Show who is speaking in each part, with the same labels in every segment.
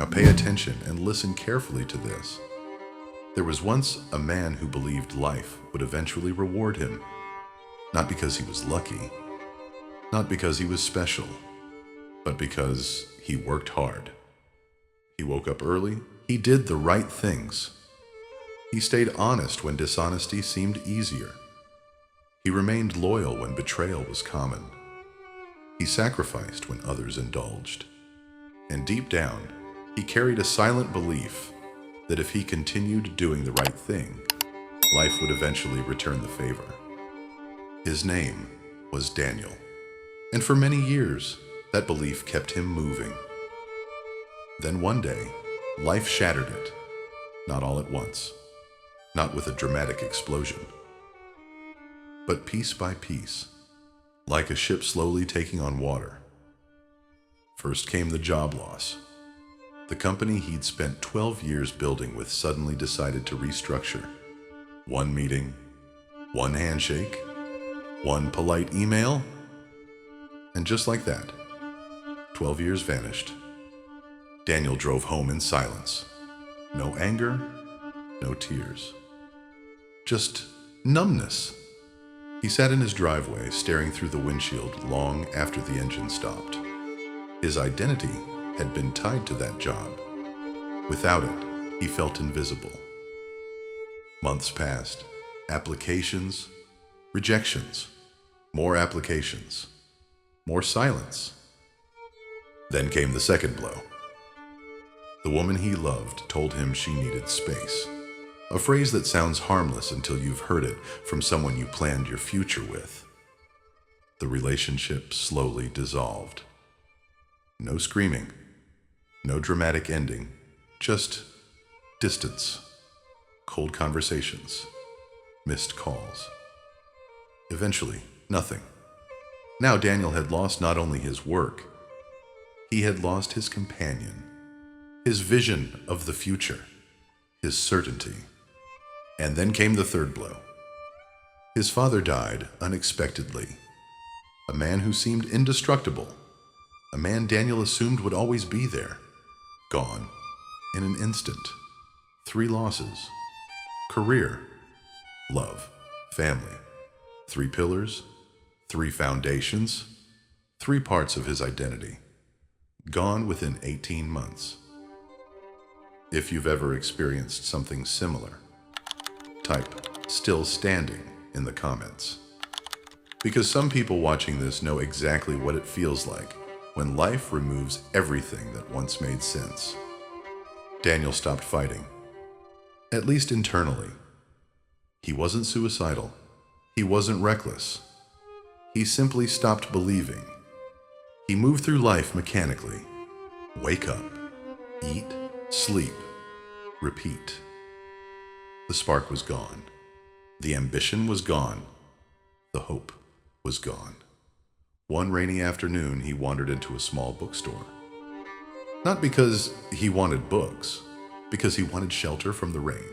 Speaker 1: Now pay attention and listen carefully to this. There was once a man who believed life would eventually reward him, not because he was lucky, not because he was special, but because he worked hard. He woke up early, he did the right things. He stayed honest when dishonesty seemed easier. He remained loyal when betrayal was common. He sacrificed when others indulged. And deep down, he carried a silent belief that if he continued doing the right thing, life would eventually return the favor. His name was Daniel, and for many years, that belief kept him moving. Then one day, life shattered it, not all at once, not with a dramatic explosion, but piece by piece, like a ship slowly taking on water. First came the job loss. The company he'd spent 12 years building with suddenly decided to restructure. One meeting, one handshake, one polite email, and just like that, 12 years vanished. Daniel drove home in silence. No anger, no tears. Just numbness. He sat in his driveway, staring through the windshield long after the engine stopped. His identity had been tied to that job. Without it, he felt invisible. Months passed. Applications, rejections, more applications, more silence. Then came the second blow. The woman he loved told him she needed space. A phrase that sounds harmless until you've heard it from someone you planned your future with. The relationship slowly dissolved. No screaming, no dramatic ending, just distance, cold conversations, missed calls. Eventually, nothing. Now Daniel had lost not only his work, he had lost his companion, his vision of the future, his certainty. And then came the third blow. His father died unexpectedly. A man who seemed indestructible. A man Daniel assumed would always be there. Gone. In an instant. 3 losses. Career. Love. Family. 3 pillars. 3 foundations. 3 parts of his identity. Gone within 18 months. If you've ever experienced something similar, type "still standing" in the comments. Because some people watching this know exactly what it feels like when life removes everything that once made sense. Daniel stopped fighting, at least internally. He wasn't suicidal. He wasn't reckless. He simply stopped believing. He moved through life mechanically. Wake up, eat, sleep, repeat. The spark was gone. The ambition was gone. The hope was gone. One rainy afternoon, he wandered into a small bookstore. Not because he wanted books, because he wanted shelter from the rain.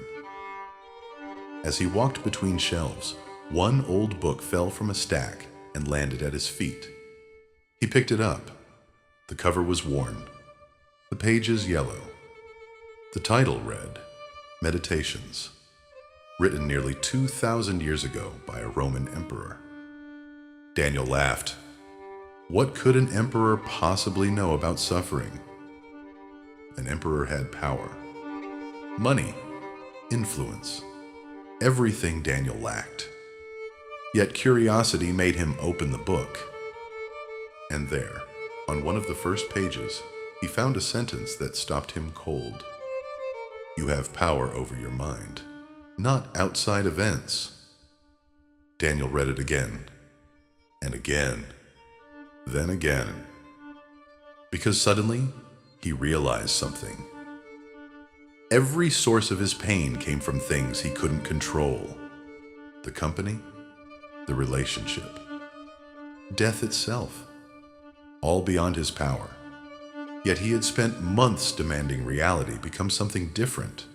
Speaker 1: As he walked between shelves, one old book fell from a stack and landed at his feet. He picked it up. The cover was worn. The pages yellow. The title read, "Meditations," written nearly 2,000 years ago by a Roman emperor. Daniel laughed. What could an emperor possibly know about suffering? An emperor had power, money, influence, everything Daniel lacked. Yet curiosity made him open the book. And there, on one of the first pages, he found a sentence that stopped him cold. You have power over your mind, not outside events. Daniel read it again, and again, then again, because suddenly he realized something. Every source of his pain came from things he couldn't control. The company, the relationship, death itself, all beyond his power. Yet he had spent months demanding reality become something different.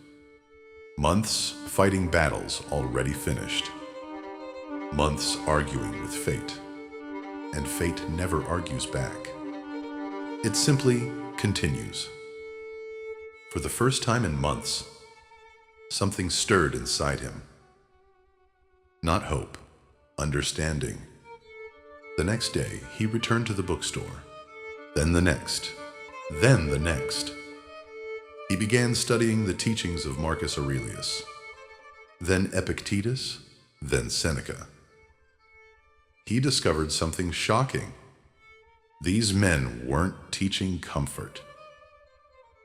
Speaker 1: Months fighting battles already finished. Months arguing with fate. And fate never argues back. It simply continues. For the first time in months, something stirred inside him. Not hope, understanding. The next day, he returned to the bookstore. Then the next. Then the next. He began studying the teachings of Marcus Aurelius, then Epictetus, then Seneca. He discovered something shocking. These men weren't teaching comfort.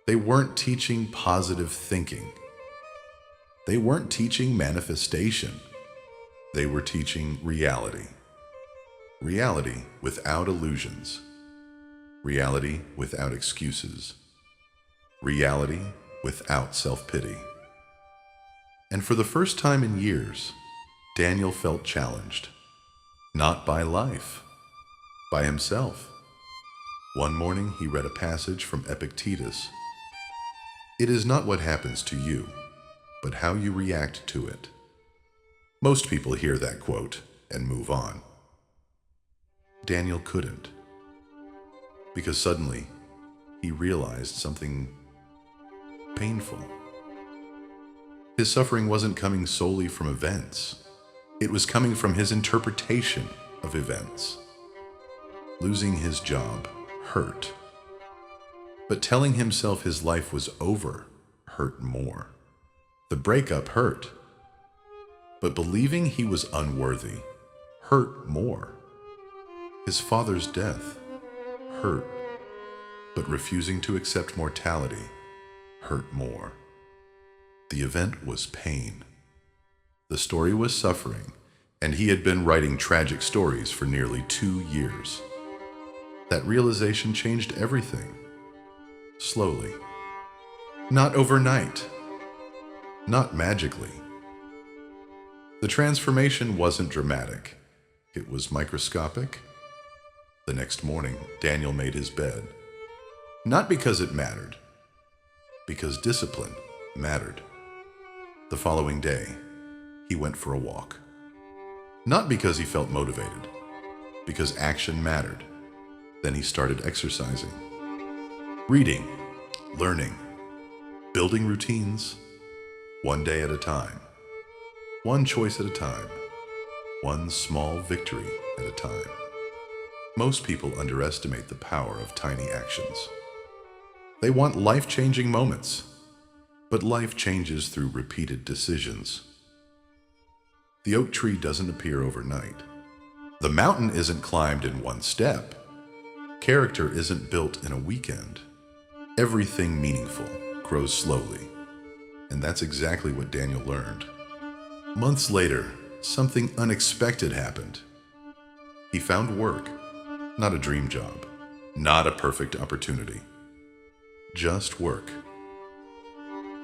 Speaker 1: They weren't teaching positive thinking. They weren't teaching manifestation. They were teaching reality. Reality without illusions. Reality without excuses. Reality without self-pity. And for the first time in years, Daniel felt challenged. Not by life, by himself. One morning he read a passage from Epictetus. It is not what happens to you, but how you react to it. Most people hear that quote and move on. Daniel couldn't, because suddenly he realized something painful. His suffering wasn't coming solely from events. It was coming from his interpretation of events. Losing his job hurt, but telling himself his life was over hurt more. The breakup hurt, but believing he was unworthy hurt more. His father's death hurt, but refusing to accept mortality hurt more. The event was pain. The story was suffering, and he had been writing tragic stories for nearly 2 years. That realization changed everything. Slowly. Not overnight. Not magically. The transformation wasn't dramatic. It was microscopic. The next morning, Daniel made his bed. Not because it mattered, because discipline mattered. The following day, he went for a walk. Not because he felt motivated, because action mattered. Then he started exercising, reading, learning, building routines, one day at a time, one choice at a time, one small victory at a time. Most people underestimate the power of tiny actions. They want life-changing moments, but life changes through repeated decisions. The oak tree doesn't appear overnight. The mountain isn't climbed in one step. Character isn't built in a weekend. Everything meaningful grows slowly, and that's exactly what Daniel learned. Months later, something unexpected happened. He found work, not a dream job, not a perfect opportunity, just work.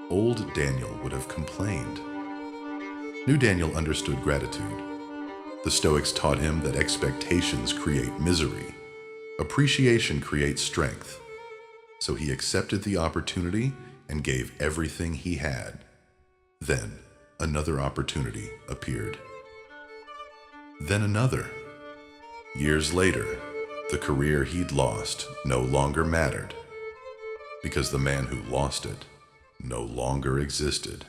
Speaker 1: Old Daniel would have complained. New Daniel understood gratitude. The Stoics taught him that expectations create misery. Appreciation creates strength. So he accepted the opportunity and gave everything he had. Then another opportunity appeared. Then another. Years later, the career he'd lost no longer mattered, because the man who lost it no longer existed.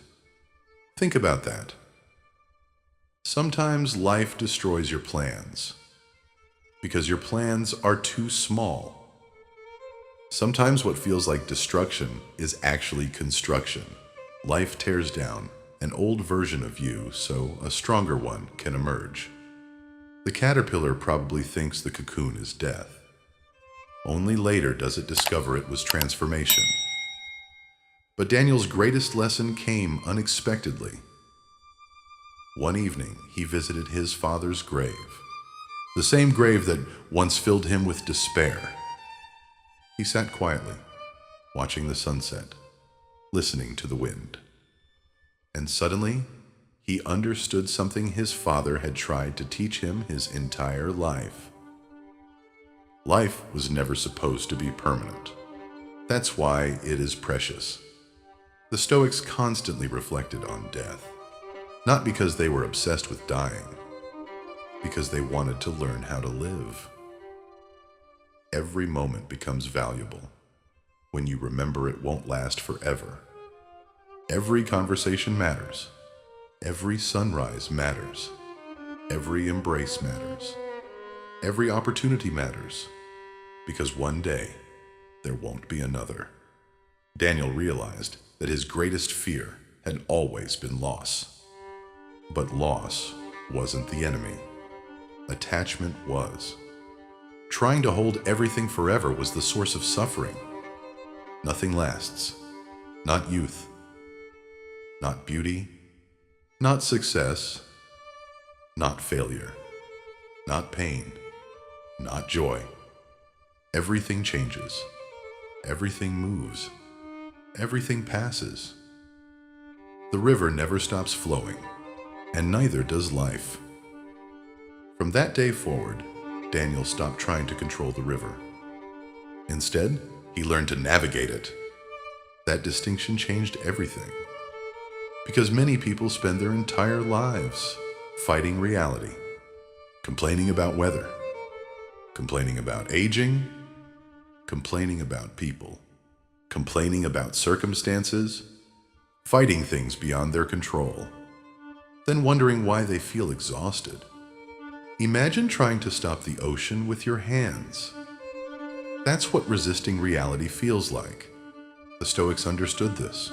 Speaker 1: Think about that. Sometimes life destroys your plans because your plans are too small. Sometimes what feels like destruction is actually construction. Life tears down an old version of you so a stronger one can emerge. The caterpillar probably thinks the cocoon is death. Only later does it discover it was transformation. But Daniel's greatest lesson came unexpectedly. One evening, he visited his father's grave, the same grave that once filled him with despair. He sat quietly, watching the sunset, listening to the wind. And suddenly, he understood something his father had tried to teach him his entire life. Life was never supposed to be permanent. That's why it is precious. The Stoics constantly reflected on death, not because they were obsessed with dying, because they wanted to learn how to live. Every moment becomes valuable when you remember it won't last forever. Every conversation matters. Every sunrise matters. Every embrace matters. Every opportunity matters. Because one day, there won't be another. Daniel realized that his greatest fear had always been loss. But loss wasn't the enemy. Attachment was. Trying to hold everything forever was the source of suffering. Nothing lasts. Not youth. Not beauty. Not success. Not failure. Not pain. Not joy. Everything changes. Everything moves. Everything passes. The river never stops flowing, and neither does life. From that day forward, Daniel stopped trying to control the river. Instead, he learned to navigate it. That distinction changed everything. Because many people spend their entire lives fighting reality, complaining about weather, complaining about aging, complaining about people, complaining about circumstances, fighting things beyond their control, then wondering why they feel exhausted. Imagine trying to stop the ocean with your hands. That's what resisting reality feels like. The Stoics understood this.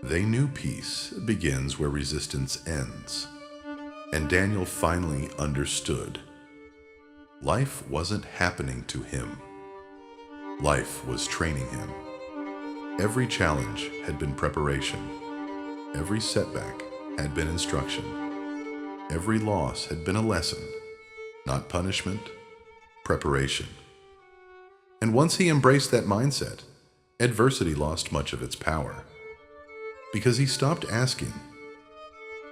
Speaker 1: They knew peace begins where resistance ends. And Daniel finally understood. Life wasn't happening to him. Life was training him. Every challenge had been preparation. Every setback had been instruction. Every loss had been a lesson, not punishment, preparation. And once he embraced that mindset, adversity lost much of its power. Because he stopped asking,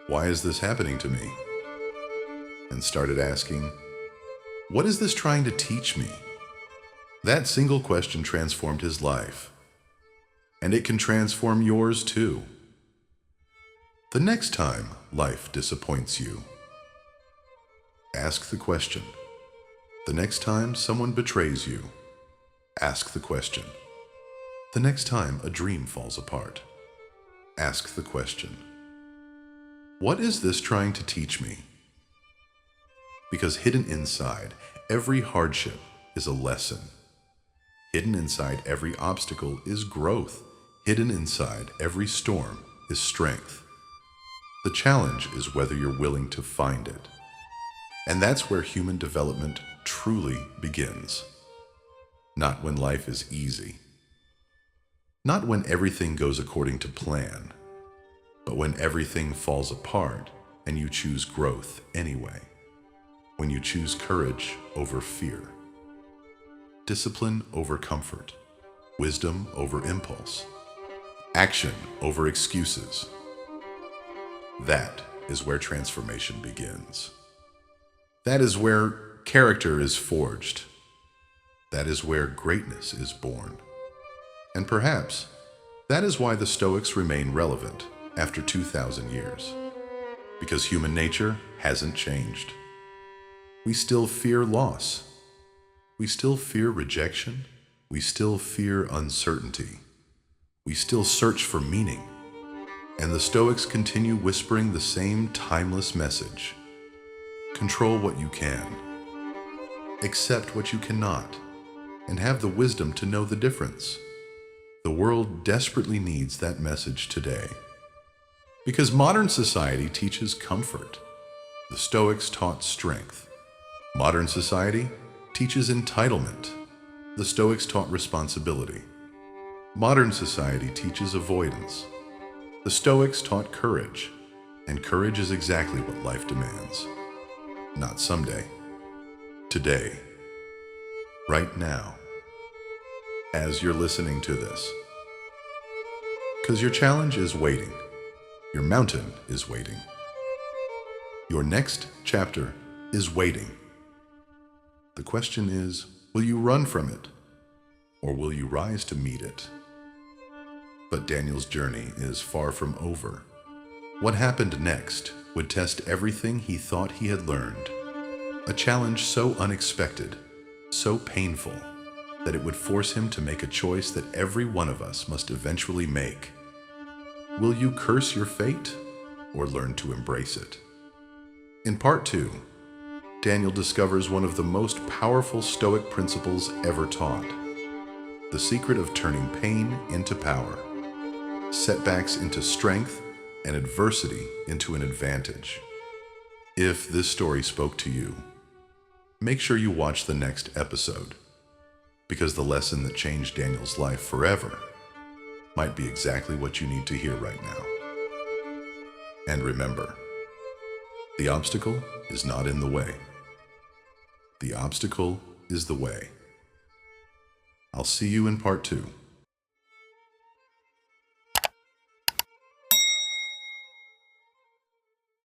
Speaker 1: "Why is this happening to me?" and started asking, "What is this trying to teach me?" That single question transformed his life. And it can transform yours too. The next time life disappoints you, ask the question. The next time someone betrays you, ask the question. The next time a dream falls apart, ask the question, "What is this trying to teach me?" Because hidden inside every hardship is a lesson. Hidden inside every obstacle is growth. Hidden inside every storm is strength. The challenge is whether you're willing to find it. And that's where human development truly begins. Not when life is easy. Not when everything goes according to plan, but when everything falls apart and you choose growth anyway. When you choose courage over fear. Discipline over comfort. Wisdom over impulse. Action over excuses. That is where transformation begins. That is where character is forged. That is where greatness is born. And perhaps that is why the Stoics remain relevant after 2,000 years. Because human nature hasn't changed. We still fear loss. We still fear rejection. We still fear uncertainty. We still search for meaning. And the Stoics continue whispering the same timeless message. Control what you can. Accept what you cannot. And have the wisdom to know the difference. The world desperately needs that message today. Because modern society teaches comfort. The Stoics taught strength. Modern society teaches entitlement. The Stoics taught responsibility. Modern society teaches avoidance. The Stoics taught courage, and courage is exactly what life demands. Not someday. Today. Right now. As you're listening to this. Because your challenge is waiting. Your mountain is waiting. Your next chapter is waiting. The question is, will you run from it? Or will you rise to meet it? But Daniel's journey is far from over. What happened next would test everything he thought he had learned. A challenge so unexpected, so painful, that it would force him to make a choice that every one of us must eventually make. Will you curse your fate or learn to embrace it? In part 2, Daniel discovers one of the most powerful Stoic principles ever taught: the secret of turning pain into power, setbacks into strength, and adversity into an advantage. If this story spoke to you, make sure you watch the next episode, because the lesson that changed Daniel's life forever might be exactly what you need to hear right now. And remember, the obstacle is not in the way. The obstacle is the way. I'll see you in part 2.